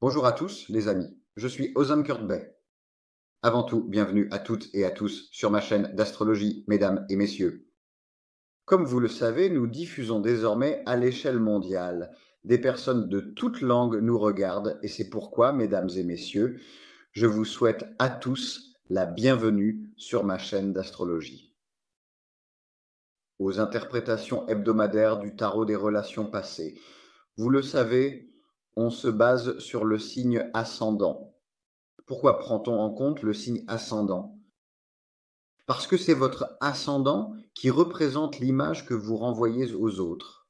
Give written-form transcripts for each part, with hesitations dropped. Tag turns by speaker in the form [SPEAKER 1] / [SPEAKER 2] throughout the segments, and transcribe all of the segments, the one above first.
[SPEAKER 1] Bonjour à tous les amis, je suis Ozan Kurtbey. Avant tout, bienvenue à toutes et à tous sur ma chaîne d'astrologie, mesdames et messieurs. Comme vous le savez, nous diffusons désormais à l'échelle mondiale. Des personnes de toutes langues nous regardent et c'est pourquoi, mesdames et messieurs, je vous souhaite à tous la bienvenue sur ma chaîne d'astrologie. Aux interprétations hebdomadaires du tarot des relations passées. Vous le savez, on se base sur le signe ascendant. Pourquoi prend-on en compte le signe ascendant? Parce que c'est votre ascendant qui représente l'image que vous renvoyez aux autres.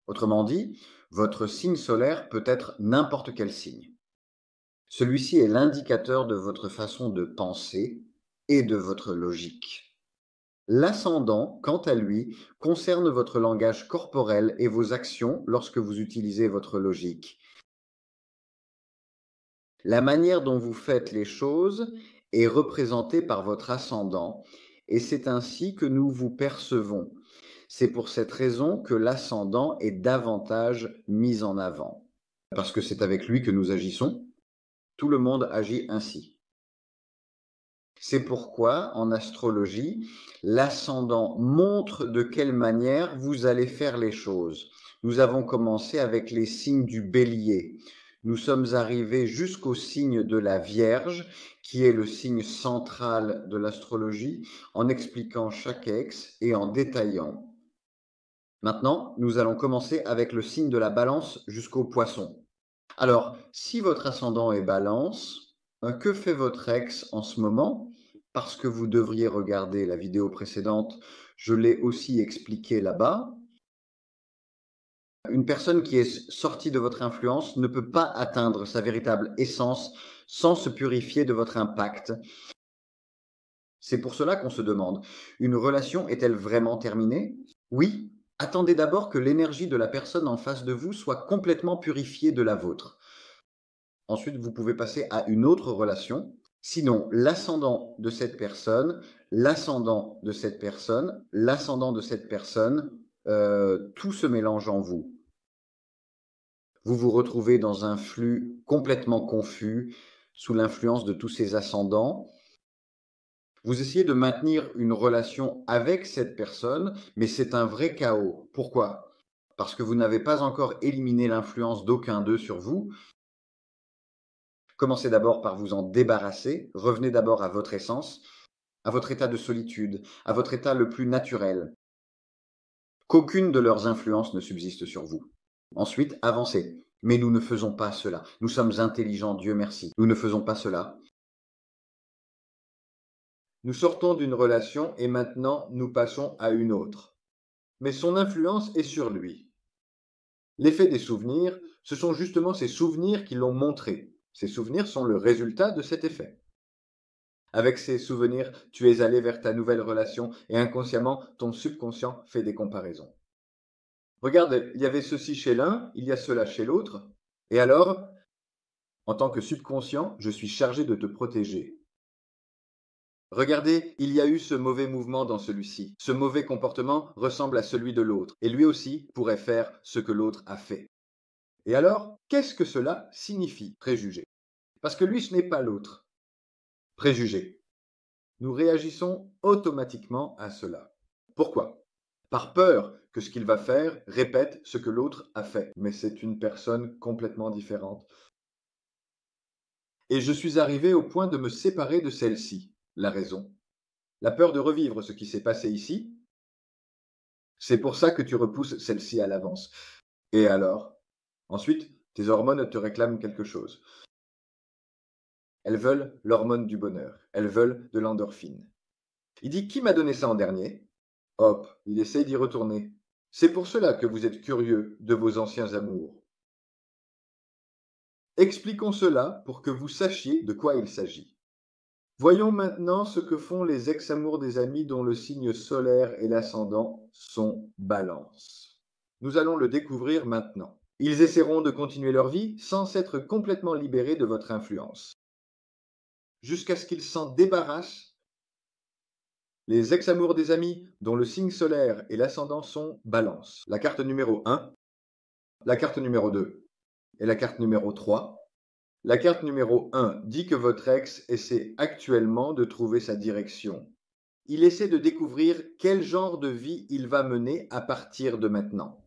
[SPEAKER 1] Autrement dit, votre signe solaire peut être n'importe quel signe. Celui-ci est l'indicateur de votre façon de penser et de votre logique. L'ascendant, quant à lui, concerne votre langage corporel et vos actions lorsque vous utilisez votre logique. La manière dont vous faites les choses est représentée par votre ascendant et c'est ainsi que nous vous percevons. C'est pour cette raison que l'ascendant est davantage mis en avant. Parce que c'est avec lui que nous agissons, tout le monde agit ainsi. C'est pourquoi, en astrologie, l'ascendant montre de quelle manière vous allez faire les choses. Nous avons commencé avec les signes du Bélier. Nous sommes arrivés jusqu'au signe de la Vierge, qui est le signe central de l'astrologie, en expliquant chaque ex et en détaillant. Maintenant, nous allons commencer avec le signe de la Balance jusqu'au Poisson. Alors, si votre ascendant est Balance, que fait votre ex en ce moment? Parce que vous devriez regarder la vidéo précédente, je l'ai aussi expliqué là-bas. Une personne qui est sortie de votre influence ne peut pas atteindre sa véritable essence sans se purifier de votre impact. C'est pour cela qu'on se demande, une relation est-elle vraiment terminée? Oui, attendez d'abord que l'énergie de la personne en face de vous soit complètement purifiée de la vôtre. Ensuite, vous pouvez passer à une autre relation. Sinon, l'ascendant de cette personne, l'ascendant de cette personne, l'ascendant de cette personne, tout se mélange en vous. Vous vous retrouvez dans un flux complètement confus, sous l'influence de tous ces ascendants. Vous essayez de maintenir une relation avec cette personne, mais c'est un vrai chaos. Pourquoi? Parce que vous n'avez pas encore éliminé l'influence d'aucun d'eux sur vous. Commencez d'abord par vous en débarrasser, revenez d'abord à votre essence, à votre état de solitude, à votre état le plus naturel. Qu'aucune de leurs influences ne subsiste sur vous. Ensuite, avancez. Mais nous ne faisons pas cela. Nous sommes intelligents, Dieu merci. Nous ne faisons pas cela. Nous sortons d'une relation et maintenant nous passons à une autre. Mais son influence est sur lui. L'effet des souvenirs, ce sont justement ces souvenirs qui l'ont montré. Ces souvenirs sont le résultat de cet effet. Avec ces souvenirs, tu es allé vers ta nouvelle relation et inconsciemment, ton subconscient fait des comparaisons. Regarde, il y avait ceci chez l'un, il y a cela chez l'autre. Et alors, en tant que subconscient, je suis chargé de te protéger. Regardez, il y a eu ce mauvais mouvement dans celui-ci. Ce mauvais comportement ressemble à celui de l'autre. Et lui aussi pourrait faire ce que l'autre a fait. Et alors, qu'est-ce que cela signifie, préjugé? Parce que lui, ce n'est pas l'autre. Préjugé. Nous réagissons automatiquement à cela. Pourquoi? Par peur que ce qu'il va faire répète ce que l'autre a fait. Mais c'est une personne complètement différente. Et je suis arrivé au point de me séparer de celle-ci. La raison. La peur de revivre ce qui s'est passé ici. C'est pour ça que tu repousses celle-ci à l'avance. Et alors? Ensuite, tes hormones te réclament quelque chose. Elles veulent l'hormone du bonheur. Elles veulent de l'endorphine. Il dit, qui m'a donné ça en dernier? Hop, il essaye d'y retourner. C'est pour cela que vous êtes curieux de vos anciens amours. Expliquons cela pour que vous sachiez de quoi il s'agit. Voyons maintenant ce que font les ex-amours des amis dont le signe solaire et l'ascendant sont Balance. Nous allons le découvrir maintenant. Ils essaieront de continuer leur vie sans s'être complètement libérés de votre influence. Jusqu'à ce qu'ils s'en débarrassent. Les ex-amours des amis dont le signe solaire et l'ascendant sont Balance. La carte numéro 1, la carte numéro 2 et la carte numéro 3 La carte numéro 1 dit que votre ex essaie actuellement de trouver sa direction. Il essaie de découvrir quel genre de vie il va mener à partir de maintenant.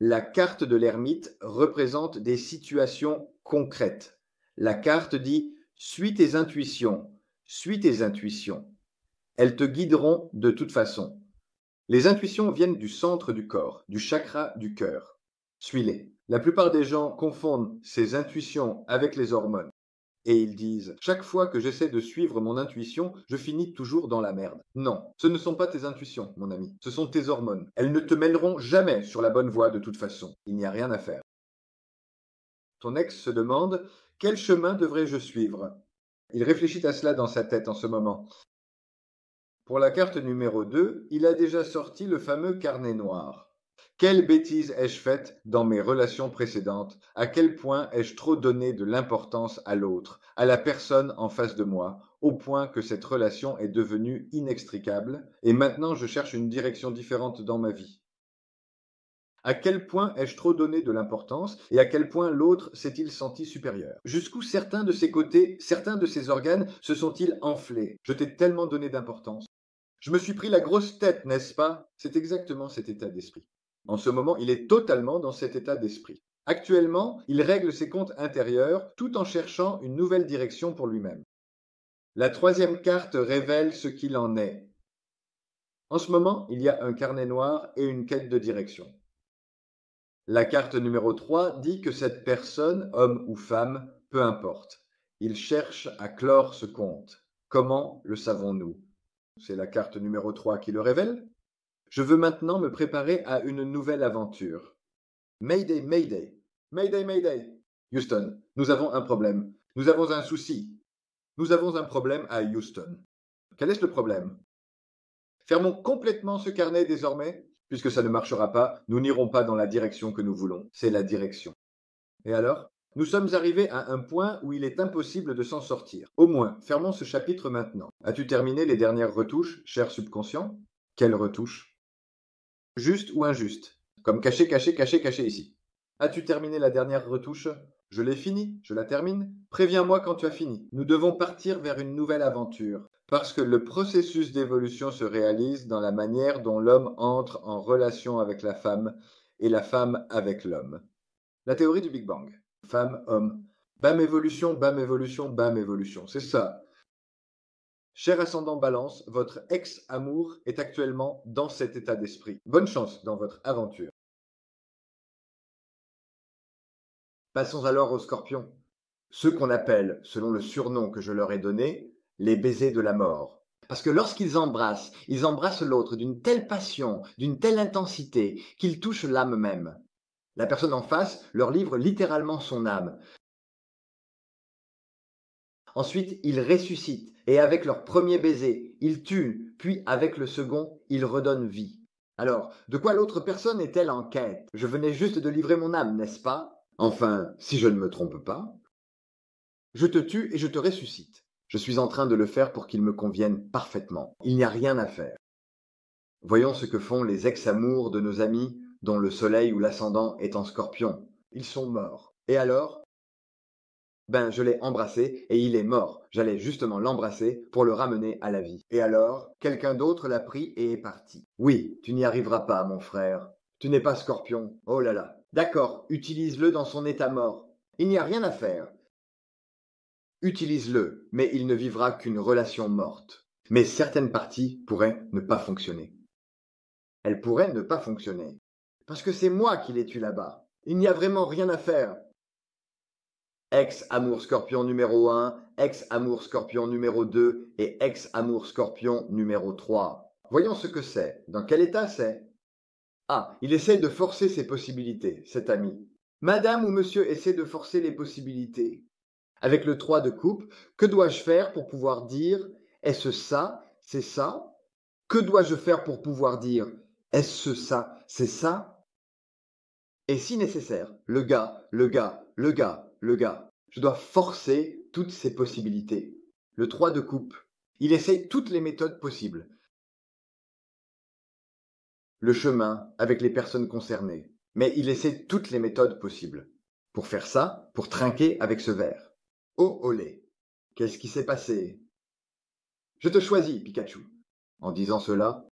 [SPEAKER 1] La carte de l'ermite représente des situations concrètes. La carte dit « suis tes intuitions, suis tes intuitions ». Elles te guideront de toute façon. Les intuitions viennent du centre du corps, du chakra du cœur. Suis-les. La plupart des gens confondent ces intuitions avec les hormones. Et ils disent « Chaque fois que j'essaie de suivre mon intuition, je finis toujours dans la merde. » Non, ce ne sont pas tes intuitions, mon ami. Ce sont tes hormones. Elles ne te mèneront jamais sur la bonne voie de toute façon. Il n'y a rien à faire. Ton ex se demande « Quel chemin devrais-je suivre ?» Il réfléchit à cela dans sa tête en ce moment. Pour la carte numéro 2, il a déjà sorti le fameux carnet noir. Quelle bêtise ai-je faite dans mes relations précédentes? À quel point ai-je trop donné de l'importance à l'autre, à la personne en face de moi, au point que cette relation est devenue inextricable, et maintenant je cherche une direction différente dans ma vie. À quel point ai-je trop donné de l'importance et à quel point l'autre s'est-il senti supérieur? Jusqu'où certains de ses côtés, certains de ses organes se sont-ils enflés? Je t'ai tellement donné d'importance. Je me suis pris la grosse tête, n'est-ce pas? C'est exactement cet état d'esprit. En ce moment, il est totalement dans cet état d'esprit. Actuellement, il règle ses comptes intérieurs tout en cherchant une nouvelle direction pour lui-même. La troisième carte révèle ce qu'il en est. En ce moment, il y a un carnet noir et une quête de direction. La carte numéro 3 dit que cette personne, homme ou femme, peu importe, il cherche à clore ce compte. Comment le savons-nous? C'est la carte numéro 3 qui le révèle. Je veux maintenant me préparer à une nouvelle aventure. Mayday, Mayday. Mayday, Mayday. Houston, nous avons un problème. Nous avons un souci. Nous avons un problème à Houston. Quel est le problème? Fermons complètement ce carnet désormais. Puisque ça ne marchera pas, nous n'irons pas dans la direction que nous voulons. C'est la direction. Et alors? Nous sommes arrivés à un point où il est impossible de s'en sortir. Au moins, fermons ce chapitre maintenant. As-tu terminé les dernières retouches, cher subconscient? Quelles retouches? Juste ou injuste? Comme caché, caché, caché, caché ici. As-tu terminé la dernière retouche? Je l'ai finie, je la termine. Préviens-moi quand tu as fini. Nous devons partir vers une nouvelle aventure. Parce que le processus d'évolution se réalise dans la manière dont l'homme entre en relation avec la femme et la femme avec l'homme. La théorie du Big Bang. Femme, homme. Bam évolution, bam évolution, bam évolution. C'est ça. Cher ascendant Balance, votre ex-amour est actuellement dans cet état d'esprit. Bonne chance dans votre aventure. Passons alors aux scorpions. Ceux qu'on appelle, selon le surnom que je leur ai donné, les baisers de la mort. Parce que lorsqu'ils embrassent l'autre d'une telle passion, d'une telle intensité, qu'ils touchent l'âme même. La personne en face leur livre littéralement son âme. Ensuite, ils ressuscitent, et avec leur premier baiser, ils tuent, puis avec le second, ils redonnent vie. Alors, de quoi l'autre personne est-elle en quête? Je venais juste de livrer mon âme, n'est-ce pas? Enfin, si je ne me trompe pas. Je te tue et je te ressuscite. Je suis en train de le faire pour qu'il me convienne parfaitement. Il n'y a rien à faire. Voyons ce que font les ex-amours de nos amis dont le soleil ou l'ascendant est en scorpion. Ils sont morts. Et alors? Ben, je l'ai embrassé et il est mort. J'allais justement l'embrasser pour le ramener à la vie. Et alors, quelqu'un d'autre l'a pris et est parti. Oui, tu n'y arriveras pas, mon frère. Tu n'es pas scorpion. Oh là là. D'accord, utilise-le dans son état mort. Il n'y a rien à faire. Utilise-le, mais il ne vivra qu'une relation morte. Mais certaines parties pourraient ne pas fonctionner. Elles pourraient ne pas fonctionner. Parce que c'est moi qui les tue là-bas. Il n'y a vraiment rien à faire. Ex-amour scorpion numéro 1, ex-amour scorpion numéro 2 et ex-amour scorpion numéro 3. Voyons ce que c'est. Dans quel état c'est? Ah, il essaie de forcer ses possibilités, cet ami. Madame ou monsieur essaie de forcer les possibilités. Avec le 3 de coupe, que dois-je faire pour pouvoir dire « Est-ce ça? C'est ça ?» Que dois-je faire pour pouvoir dire « Est-ce ça? C'est ça ?» Et si nécessaire, le gars. Je dois forcer toutes ces possibilités. Le 3 de coupe. Il essaye toutes les méthodes possibles. Le chemin avec les personnes concernées. Mais il essaie toutes les méthodes possibles. Pour faire ça, pour trinquer avec ce verre. Oh olé, qu'est-ce qui s'est passé? Je te choisis, Pikachu. En disant cela,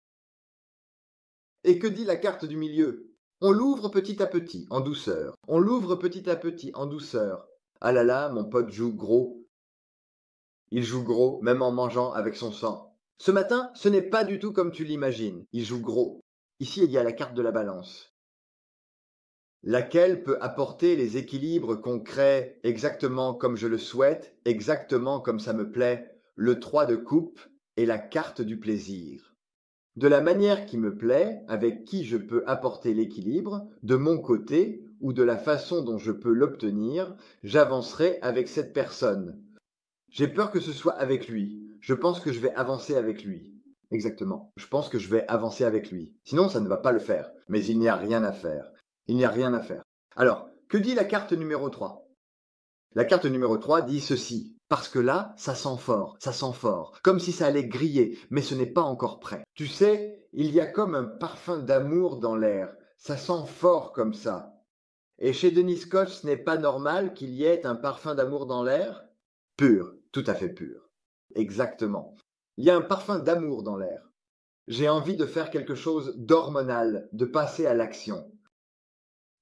[SPEAKER 1] et que dit la carte du milieu? On l'ouvre petit à petit, en douceur. On l'ouvre petit à petit, en douceur. Ah là là, mon pote joue gros. Il joue gros, même en mangeant avec son sang. Ce matin, ce n'est pas du tout comme tu l'imagines. Il joue gros. Ici, il y a la carte de la balance, laquelle peut apporter les équilibres concrets exactement comme je le souhaite, exactement comme ça me plaît, le 3 de coupe et la carte du plaisir. De la manière qui me plaît, avec qui je peux apporter l'équilibre, de mon côté ou de la façon dont je peux l'obtenir, j'avancerai avec cette personne. J'ai peur que ce soit avec lui. Je pense que je vais avancer avec lui. Exactement. Je pense que je vais avancer avec lui. Sinon, ça ne va pas le faire. Mais il n'y a rien à faire. Il n'y a rien à faire. Alors, que dit la carte numéro 3? La carte numéro 3 dit ceci. Parce que là, ça sent fort, comme si ça allait griller, mais ce n'est pas encore prêt. Tu sais, il y a comme un parfum d'amour dans l'air. Ça sent fort comme ça. Et chez Denis Scott, ce n'est pas normal qu'il y ait un parfum d'amour dans l'air? Pur, tout à fait pur. Exactement. Il y a un parfum d'amour dans l'air. J'ai envie de faire quelque chose d'hormonal, de passer à l'action.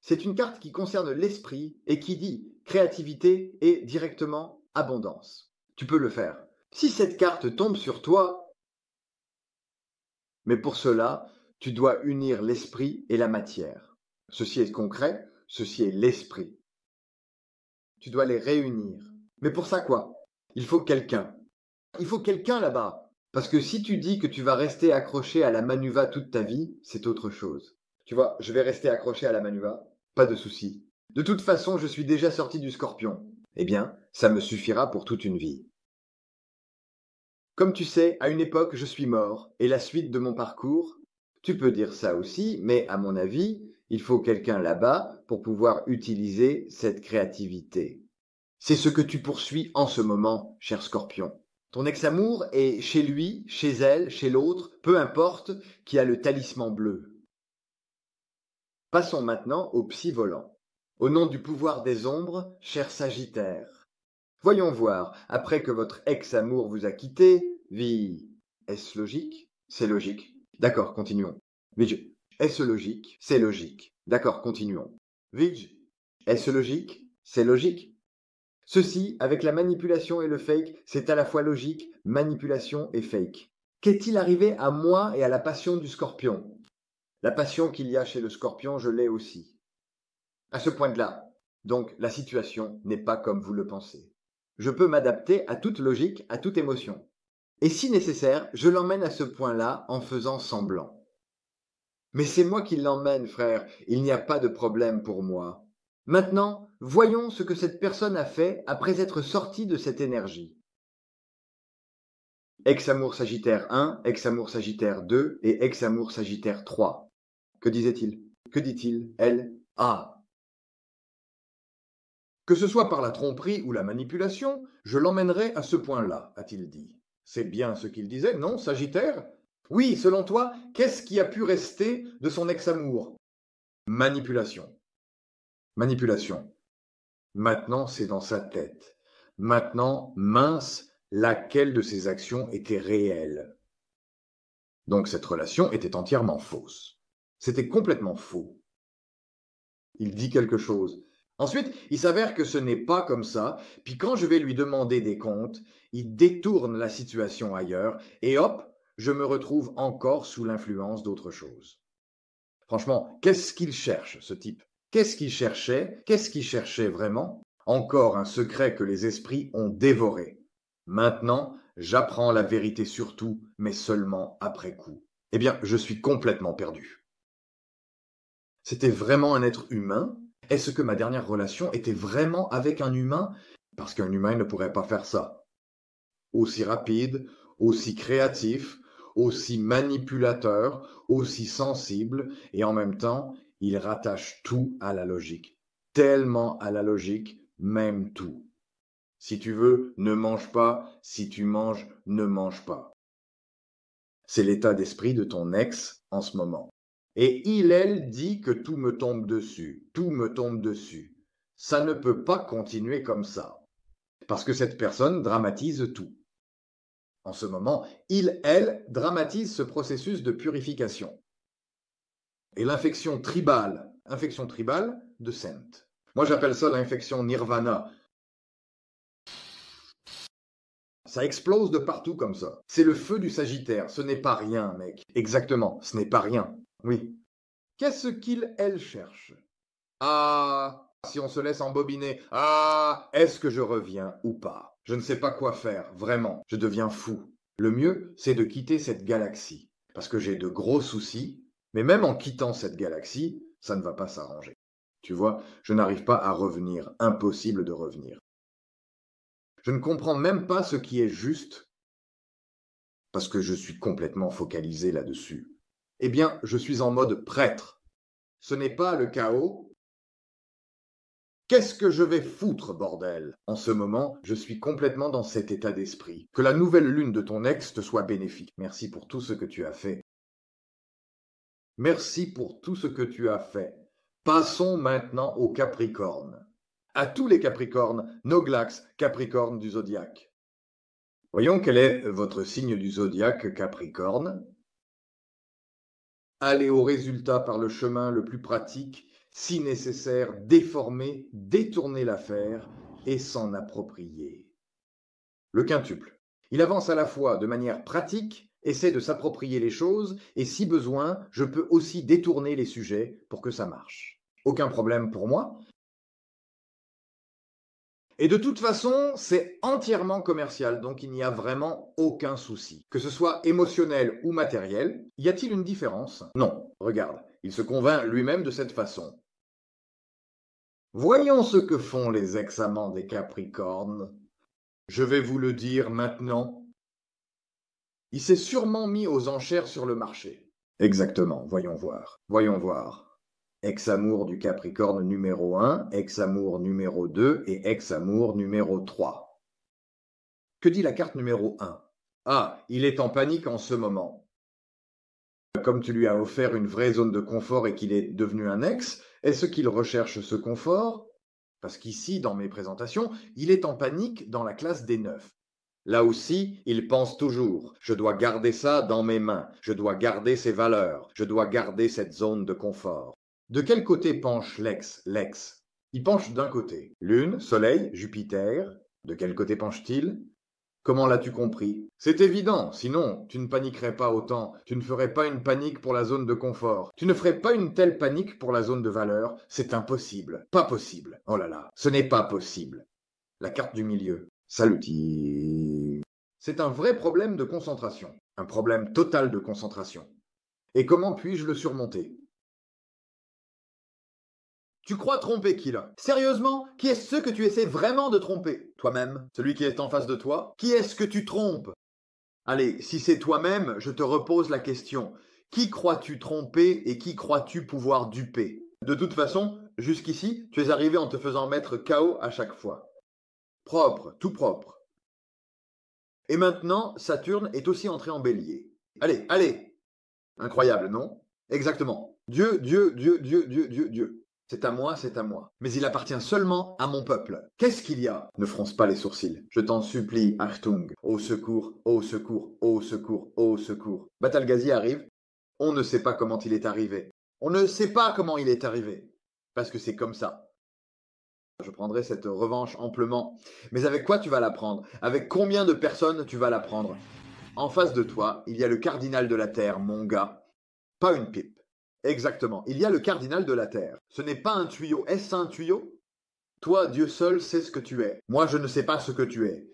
[SPEAKER 1] C'est une carte qui concerne l'esprit et qui dit créativité et directement abondance. Tu peux le faire. Si cette carte tombe sur toi, mais pour cela, tu dois unir l'esprit et la matière. Ceci est concret, ceci est l'esprit. Tu dois les réunir. Mais pour ça quoi? Il faut quelqu'un. Il faut quelqu'un là-bas. Parce que si tu dis que tu vas rester accroché à la Manuva toute ta vie, c'est autre chose. Tu vois, je vais rester accroché à la Manuva, pas de souci. De toute façon, je suis déjà sorti du Scorpion. Eh bien, ça me suffira pour toute une vie. Comme tu sais, à une époque, je suis mort, et la suite de mon parcours, tu peux dire ça aussi, mais à mon avis, il faut quelqu'un là-bas pour pouvoir utiliser cette créativité. C'est ce que tu poursuis en ce moment, cher Scorpion. Ton ex-amour est chez lui, chez elle, chez l'autre, peu importe, qui a le talisman bleu. Passons maintenant au psy volant. Au nom du pouvoir des ombres, cher Sagittaire. Voyons voir, après que votre ex-amour vous a quitté, est-ce logique? C'est logique. D'accord, continuons. Vij, est-ce logique? C'est logique. D'accord, continuons. Vij, est-ce logique? C'est logique. Ceci, avec la manipulation et le fake, c'est à la fois logique, manipulation et fake. Qu'est-il arrivé à moi et à la passion du Scorpion? La passion qu'il y a chez le Scorpion, je l'ai aussi. À ce point-là, donc la situation n'est pas comme vous le pensez. Je peux m'adapter à toute logique, à toute émotion. Et si nécessaire, je l'emmène à ce point-là en faisant semblant. Mais c'est moi qui l'emmène, frère, il n'y a pas de problème pour moi. Maintenant, voyons ce que cette personne a fait après être sortie de cette énergie. Ex-amour Sagittaire 1, ex-amour Sagittaire 2 et ex-amour Sagittaire 3. Que disait-il? Que dit-il? Elle? Ah! Que ce soit par la tromperie ou la manipulation, je l'emmènerai à ce point-là, a-t-il dit. C'est bien ce qu'il disait, non, Sagittaire? Oui, selon toi, qu'est-ce qui a pu rester de son ex-amour? Manipulation. Manipulation. Maintenant, c'est dans sa tête. Maintenant, mince, laquelle de ses actions était réelle? Donc cette relation était entièrement fausse. C'était complètement faux. Il dit quelque chose. Ensuite, il s'avère que ce n'est pas comme ça, puis quand je vais lui demander des comptes, il détourne la situation ailleurs, et hop, je me retrouve encore sous l'influence d'autre chose. Franchement, qu'est-ce qu'il cherche, ce type? Qu'est-ce qu'il cherchait? Qu'est-ce qu'il cherchait vraiment? Encore un secret que les esprits ont dévoré. Maintenant, j'apprends la vérité sur tout, mais seulement après coup. Eh bien, je suis complètement perdu. C'était vraiment un être humain? Est-ce que ma dernière relation était vraiment avec un humain? Parce qu'un humain ne pourrait pas faire ça. Aussi rapide, aussi créatif, aussi manipulateur, aussi sensible, et en même temps, il rattache tout à la logique. Tellement à la logique, même tout. Si tu veux, ne mange pas. Si tu manges, ne mange pas. C'est l'état d'esprit de ton ex en ce moment. Et elle dit que tout me tombe dessus, tout me tombe dessus. Ça ne peut pas continuer comme ça. Parce que cette personne dramatise tout. En ce moment, il, elle, dramatise ce processus de purification. Et l'infection tribale de Saint. Moi j'appelle ça l'infection nirvana. Ça explose de partout comme ça. C'est le feu du Sagittaire, ce n'est pas rien, mec. Exactement, ce n'est pas rien. Oui. Qu'est-ce qu'il, elle cherche? Ah, si on se laisse embobiner. Ah, est-ce que je reviens ou pas? Je ne sais pas quoi faire, vraiment. Je deviens fou. Le mieux, c'est de quitter cette galaxie. Parce que j'ai de gros soucis, mais même en quittant cette galaxie, ça ne va pas s'arranger. Tu vois, je n'arrive pas à revenir. Impossible de revenir. Je ne comprends même pas ce qui est juste, parce que je suis complètement focalisé là-dessus. Eh bien, je suis en mode prêtre. Ce n'est pas le chaos. Qu'est-ce que je vais foutre, bordel? En ce moment, je suis complètement dans cet état d'esprit. Que la nouvelle lune de ton ex te soit bénéfique. Merci pour tout ce que tu as fait. Merci pour tout ce que tu as fait. Passons maintenant au Capricorne. À tous les Capricornes, Noglax, Capricorne du zodiaque. Voyons quel est votre signe du zodiaque, Capricorne. Allez au résultat par le chemin le plus pratique, si nécessaire, déformer, détourner l'affaire et s'en approprier. Le quintuple. Il avance à la fois de manière pratique, essaie de s'approprier les choses, et si besoin, je peux aussi détourner les sujets pour que ça marche. Aucun problème pour moi. Et de toute façon, c'est entièrement commercial, donc il n'y a vraiment aucun souci. Que ce soit émotionnel ou matériel, y a-t-il une différence? Non, regarde, il se convainc lui-même de cette façon. Voyons ce que font les ex-amants des Capricornes. Je vais vous le dire maintenant. Il s'est sûrement mis aux enchères sur le marché. Exactement, voyons voir. Voyons voir. Ex-amour du Capricorne numéro 1, ex-amour numéro 2 et ex-amour numéro 3. Que dit la carte numéro 1? Ah, il est en panique en ce moment. Comme tu lui as offert une vraie zone de confort et qu'il est devenu un ex, est-ce qu'il recherche ce confort? Parce qu'ici, dans mes présentations, il est en panique dans la classe des 9. Là aussi, il pense toujours, je dois garder ça dans mes mains, je dois garder ses valeurs, je dois garder cette zone de confort. De quel côté penche l'ex? Il penche d'un côté. Lune, Soleil, Jupiter. De quel côté penche-t-il? Comment l'as-tu compris? C'est évident, sinon tu ne paniquerais pas autant, tu ne ferais pas une panique pour la zone de confort, tu ne ferais pas une telle panique pour la zone de valeur, c'est impossible, pas possible. Oh là là, ce n'est pas possible. La carte du milieu. Saluti. C'est un vrai problème de concentration, un problème total de concentration. Et comment puis-je le surmonter? Tu crois tromper qui là? Sérieusement? Qui est-ce que tu essaies vraiment de tromper? Toi-même? Celui qui est en face de toi? Qui est-ce que tu trompes? Allez, si c'est toi-même, je te repose la question. Qui crois-tu tromper et qui crois-tu pouvoir duper? De toute façon, jusqu'ici, tu es arrivé en te faisant mettre KO à chaque fois. Propre, tout propre. Et maintenant, Saturne est aussi entré en bélier. Allez, allez! Incroyable, non? Exactement. Dieu, Dieu, Dieu, Dieu, Dieu, Dieu, Dieu. C'est à moi, c'est à moi. Mais il appartient seulement à mon peuple. Qu'est-ce qu'il y a? Ne fronce pas les sourcils. Je t'en supplie, Achtung. Au secours, au secours, au secours, au secours. Batalgazi arrive. On ne sait pas comment il est arrivé. On ne sait pas comment il est arrivé. Parce que c'est comme ça. Je prendrai cette revanche amplement. Mais avec quoi tu vas la prendre? Avec combien de personnes tu vas la prendre? En face de toi, il y a le cardinal de la Terre, mon gars. Pas une pipe. Exactement. Il y a le cardinal de la Terre. Ce n'est pas un tuyau. Est-ce un tuyau? Toi, Dieu seul, sait ce que tu es. Moi, je ne sais pas ce que tu es.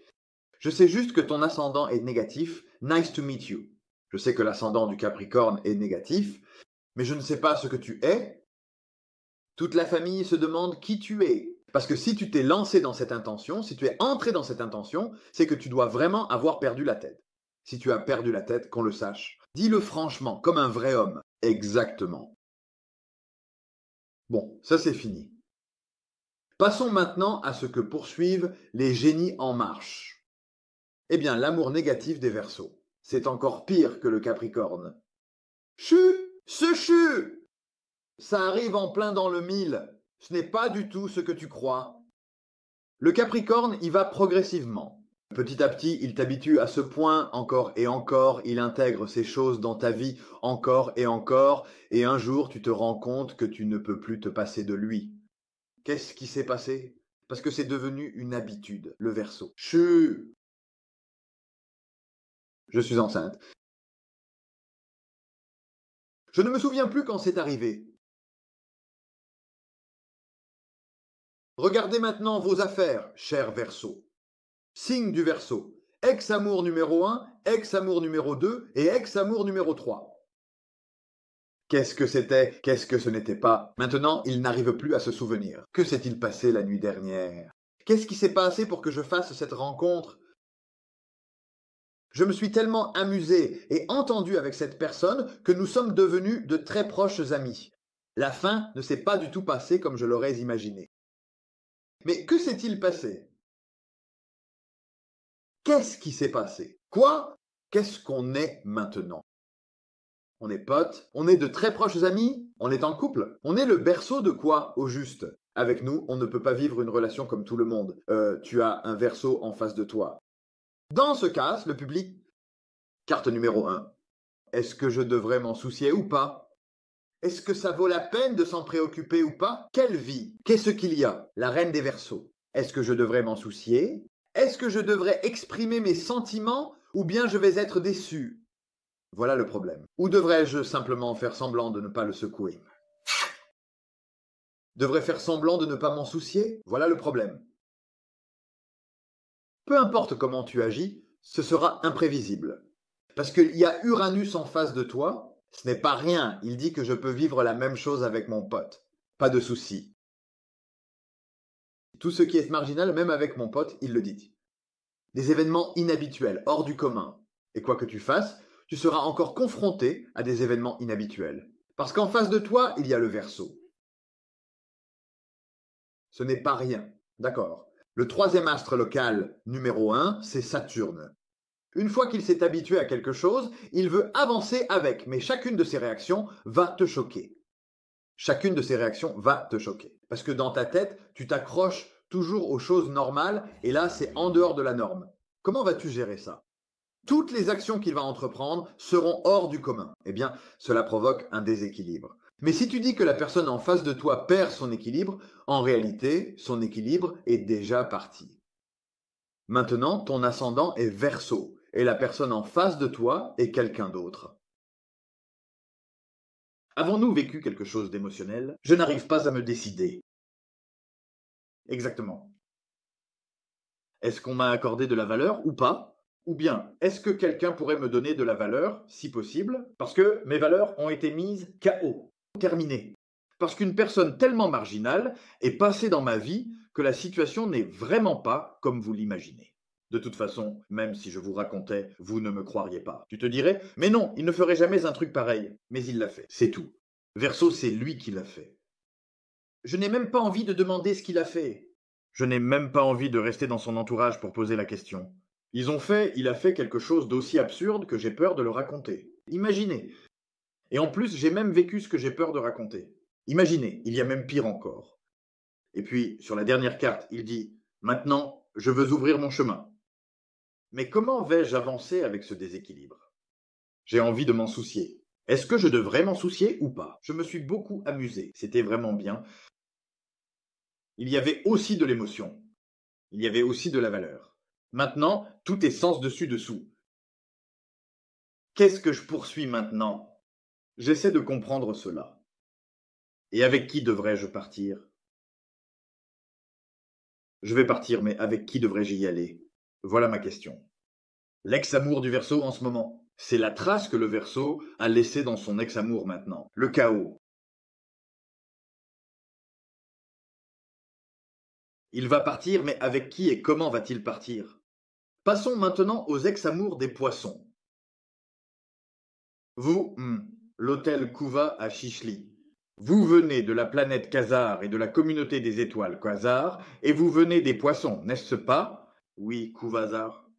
[SPEAKER 1] Je sais juste que ton ascendant est négatif. Nice to meet you. Je sais que l'ascendant du Capricorne est négatif, mais je ne sais pas ce que tu es. Toute la famille se demande qui tu es. Parce que si tu t'es lancé dans cette intention, si tu es entré dans cette intention, c'est que tu dois vraiment avoir perdu la tête. Si tu as perdu la tête, qu'on le sache. Dis-le franchement, comme un vrai homme. Exactement. Bon, ça c'est fini. Passons maintenant à ce que poursuivent les génies en marche. Eh bien, l'amour négatif des Verseaux. C'est encore pire que le Capricorne. Chut! Ce chut! Ça arrive en plein dans le mille. Ce n'est pas du tout ce que tu crois. Le Capricorne, il va progressivement. Petit à petit, il t'habitue à ce point encore et encore, il intègre ces choses dans ta vie encore, et un jour tu te rends compte que tu ne peux plus te passer de lui. Qu'est-ce qui s'est passé? Parce que c'est devenu une habitude, le Verseau. Je suis enceinte. Je ne me souviens plus quand c'est arrivé. Regardez maintenant vos affaires, cher Verseau. Signe du Verseau. Ex-amour numéro 1, ex-amour numéro 2 et ex-amour numéro 3. Qu'est-ce que c'était? Qu'est-ce que ce n'était pas? Maintenant, il n'arrive plus à se souvenir. Que s'est-il passé la nuit dernière? Qu'est-ce qui s'est passé pour que je fasse cette rencontre? Je me suis tellement amusé et entendu avec cette personne que nous sommes devenus de très proches amis. La fin ne s'est pas du tout passée comme je l'aurais imaginé. Mais que s'est-il passé? Qu'est-ce qui s'est passé? Quoi? Qu'est-ce qu'on est maintenant? On est potes, on est de très proches amis, on est en couple. On est le berceau de quoi, au juste? Avec nous, on ne peut pas vivre une relation comme tout le monde. Tu as un Verseau en face de toi. Dans ce cas, le public, carte numéro 1. Est-ce que je devrais m'en soucier ou pas? Est-ce que ça vaut la peine de s'en préoccuper ou pas? Quelle vie? Qu'est-ce qu'il y a? La reine des Verseaux. Est-ce que je devrais m'en soucier? Est-ce que je devrais exprimer mes sentiments ou bien je vais être déçu? Voilà le problème. Ou devrais-je simplement faire semblant de ne pas le secouer? Devrais faire semblant de ne pas m'en soucier? Voilà le problème. Peu importe comment tu agis, ce sera imprévisible. Parce qu'il y a Uranus en face de toi, ce n'est pas rien, il dit que je peux vivre la même chose avec mon pote. Pas de souci. Tout ce qui est marginal, même avec mon pote, il le dit. Des événements inhabituels, hors du commun. Et quoi que tu fasses, tu seras encore confronté à des événements inhabituels. Parce qu'en face de toi, il y a le Verseau. Ce n'est pas rien, d'accord. Le troisième astre local numéro 1, c'est Saturne. Une fois qu'il s'est habitué à quelque chose, il veut avancer avec, mais chacune de ses réactions va te choquer. Chacune de ces réactions va te choquer. Parce que dans ta tête, tu t'accroches toujours aux choses normales, et là, c'est en dehors de la norme. Comment vas-tu gérer ça? Toutes les actions qu'il va entreprendre seront hors du commun. Eh bien, cela provoque un déséquilibre. Mais si tu dis que la personne en face de toi perd son équilibre, en réalité, son équilibre est déjà parti. Maintenant, ton ascendant est Verseau, et la personne en face de toi est quelqu'un d'autre. Avons-nous vécu quelque chose d'émotionnel? Je n'arrive pas à me décider. Exactement. Est-ce qu'on m'a accordé de la valeur ou pas? Ou bien, est-ce que quelqu'un pourrait me donner de la valeur, si possible? Parce que mes valeurs ont été mises KO, terminées. Parce qu'une personne tellement marginale est passée dans ma vie que la situation n'est vraiment pas comme vous l'imaginez. De toute façon, même si je vous racontais, vous ne me croiriez pas. Tu te dirais, mais non, il ne ferait jamais un truc pareil. Mais il l'a fait, c'est tout. Verseau, c'est lui qui l'a fait. Je n'ai même pas envie de demander ce qu'il a fait. Je n'ai même pas envie de rester dans son entourage pour poser la question. Il a fait quelque chose d'aussi absurde que j'ai peur de le raconter. Imaginez. Et en plus, j'ai même vécu ce que j'ai peur de raconter. Imaginez, il y a même pire encore. Et puis, sur la dernière carte, il dit « Maintenant, je veux ouvrir mon chemin ». Mais comment vais-je avancer avec ce déséquilibre? J'ai envie de m'en soucier. Est-ce que je devrais m'en soucier ou pas? Je me suis beaucoup amusé, c'était vraiment bien. Il y avait aussi de l'émotion. Il y avait aussi de la valeur. Maintenant, tout est sens dessus dessous. Qu'est-ce que je poursuis maintenant? J'essaie de comprendre cela. Et avec qui devrais-je partir? Je vais partir, mais avec qui devrais-je y aller? Voilà ma question. L'ex-amour du Verseau en ce moment. C'est la trace que le Verseau a laissée dans son ex-amour maintenant. Le chaos. Il va partir, mais avec qui et comment va-t-il partir? Passons maintenant aux ex-amours des Poissons. Vous, l'hôtel Kuva à Chichli. Vous venez de la planète Khazar et de la communauté des étoiles Khazar, et vous venez des Poissons, n'est-ce pas? Oui, Kuvazar.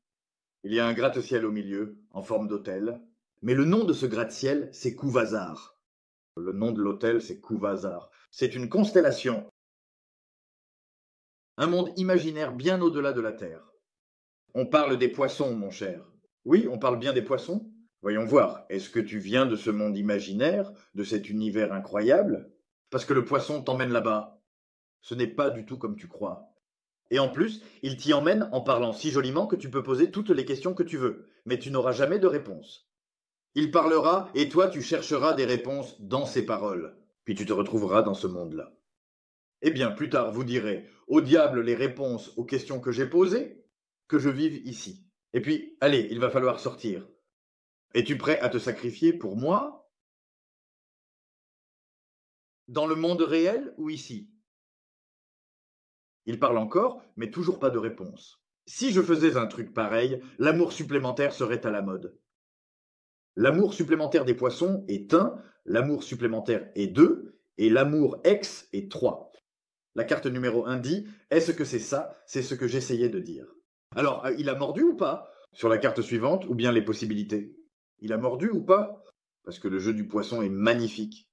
[SPEAKER 1] Il y a un gratte-ciel au milieu, en forme d'hôtel. Mais le nom de ce gratte-ciel, c'est Kuvazar. Le nom de l'hôtel, c'est Kuvazar. C'est une constellation.
[SPEAKER 2] Un monde imaginaire bien au-delà de la Terre. On parle des poissons, mon cher. Oui, on parle bien des poissons. Voyons voir, est-ce que tu viens de ce monde imaginaire, de cet univers incroyable? Parce que le poisson t'emmène là-bas. Ce n'est pas du tout comme tu crois. Et en plus, il t'y emmène en parlant si joliment que tu peux poser toutes les questions que tu veux, mais tu n'auras jamais de réponse. Il parlera et toi tu chercheras des réponses dans ses paroles, puis tu te retrouveras dans ce monde-là. Eh bien, plus tard, vous direz, au diable les réponses aux questions que j'ai posées, que je vive ici. Et puis, allez, il va falloir sortir. Es-tu prêt à te sacrifier pour moi? Dans le monde réel ou ici? Il parle encore, mais toujours pas de réponse. Si je faisais un truc pareil, l'amour supplémentaire serait à la mode. L'amour supplémentaire des poissons est 1, l'amour supplémentaire est 2, et l'amour ex est 3. La carte numéro 1 dit « Est-ce que c'est ça? C'est ce que j'essayais de dire. » Alors, il a mordu ou pas? Sur la carte suivante, ou bien les possibilités? Il a mordu ou pas? Parce que le jeu du poisson est magnifique.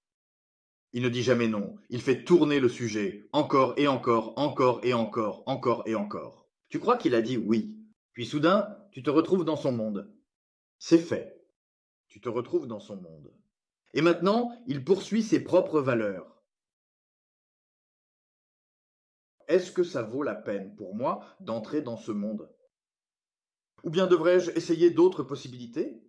[SPEAKER 2] Il ne dit jamais non, il fait tourner le sujet, encore et encore, encore et encore, encore et encore. Tu crois qu'il a dit oui. Puis soudain, tu te retrouves dans son monde. C'est fait. Tu te retrouves dans son monde. Et maintenant, il poursuit ses propres valeurs. Est-ce que ça vaut la peine pour moi d'entrer dans ce monde? Ou bien devrais-je essayer d'autres possibilités?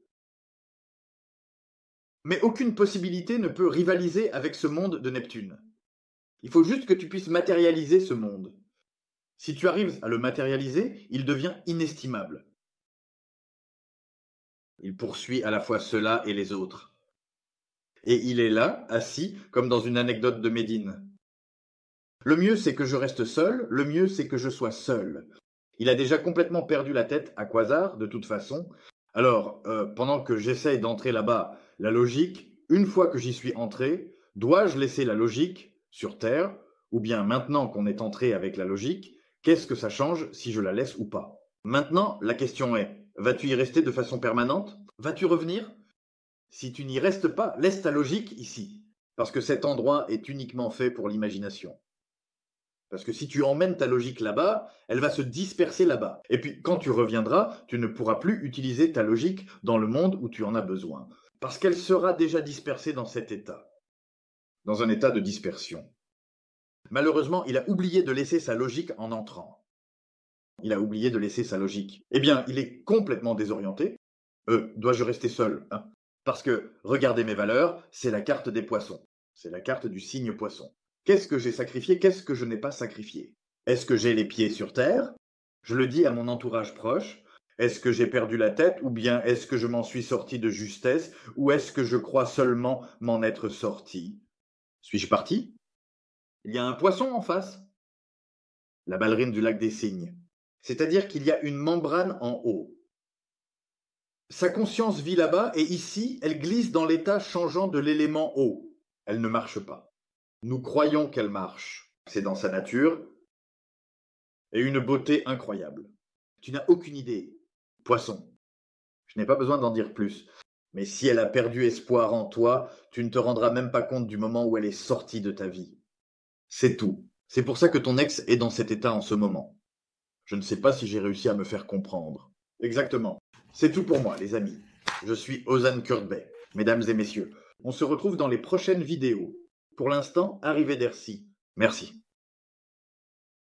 [SPEAKER 2] Mais aucune possibilité ne peut rivaliser avec ce monde de Neptune. Il faut juste que tu puisses matérialiser ce monde. Si tu arrives à le matérialiser, il devient inestimable. Il poursuit à la fois ceux-là et les autres. Et il est là, assis, comme dans une anecdote de Médine. Le mieux, c'est que je reste seul, le mieux, c'est que je sois seul. Il a déjà complètement perdu la tête à Quasar, de toute façon. Alors, pendant que j'essaye d'entrer là-bas, la logique, une fois que j'y suis entré, dois-je laisser la logique sur Terre, ou bien maintenant qu'on est entré avec la logique, qu'est-ce que ça change si je la laisse ou pas? Maintenant, la question est, vas-tu y rester de façon permanente? Vas-tu revenir? Si tu n'y restes pas, laisse ta logique ici, parce que cet endroit est uniquement fait pour l'imagination. Parce que si tu emmènes ta logique là-bas, elle va se disperser là-bas. Et puis quand tu reviendras, tu ne pourras plus utiliser ta logique dans le monde où tu en as besoin. Parce qu'elle sera déjà dispersée dans cet état. Dans un état de dispersion. Malheureusement, il a oublié de laisser sa logique en entrant. Il a oublié de laisser sa logique. Eh bien, il est complètement désorienté. Dois-je rester seul, hein? Parce que, regardez mes valeurs, c'est la carte des poissons. C'est la carte du signe poisson. Qu'est-ce que j'ai sacrifié? Qu'est-ce que je n'ai pas sacrifié? Est-ce que j'ai les pieds sur terre? Je le dis à mon entourage proche. Est-ce que j'ai perdu la tête? Ou bien est-ce que je m'en suis sorti de justesse? Ou est-ce que je crois seulement m'en être sorti? Suis-je parti? Il y a un poisson en face. La ballerine du lac des cygnes. C'est-à-dire qu'il y a une membrane en haut. Sa conscience vit là-bas et ici, elle glisse dans l'état changeant de l'élément eau. Elle ne marche pas. Nous croyons qu'elle marche. C'est dans sa nature et une beauté incroyable. Tu n'as aucune idée. Poisson. Je n'ai pas besoin d'en dire plus. Mais si elle a perdu espoir en toi, tu ne te rendras même pas compte du moment où elle est sortie de ta vie. C'est tout. C'est pour ça que ton ex est dans cet état en ce moment. Je ne sais pas si j'ai réussi à me faire comprendre. Exactement. C'est tout pour moi, les amis. Je suis Ozan Kurtbey. Mesdames et messieurs, on se retrouve dans les prochaines vidéos. Pour l'instant, arrivederci. Merci.